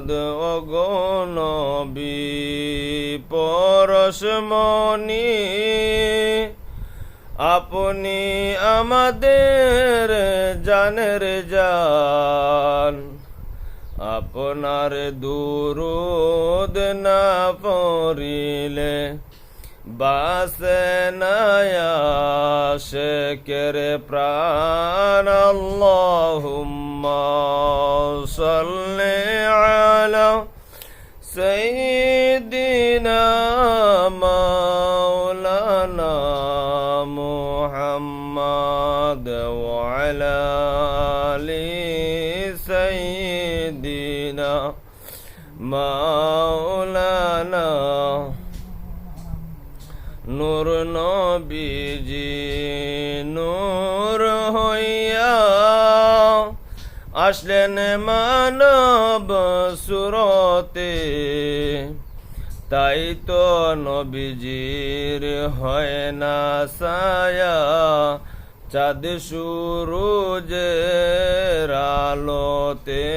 মোহাম্মদ ওগো নবী পরশমণি, আপনি আমাদের জানের জান। আপনার দুরূদ না পড়িলে বাসে না আশিকের প্রাণ। আল্লাহুম্মা সাল্লি আলা সাইয়্যিদিনা মাওলানা মুহাম্মদ ওয়া আলা আলি সাইয়্যিদিনা মাওলানা। নূর নবীজি নূর হইয়া আসলেন মানব সুরতে, তাই তো নবীজির হয় না ছায়া চাঁদ সূরজের আলোতে।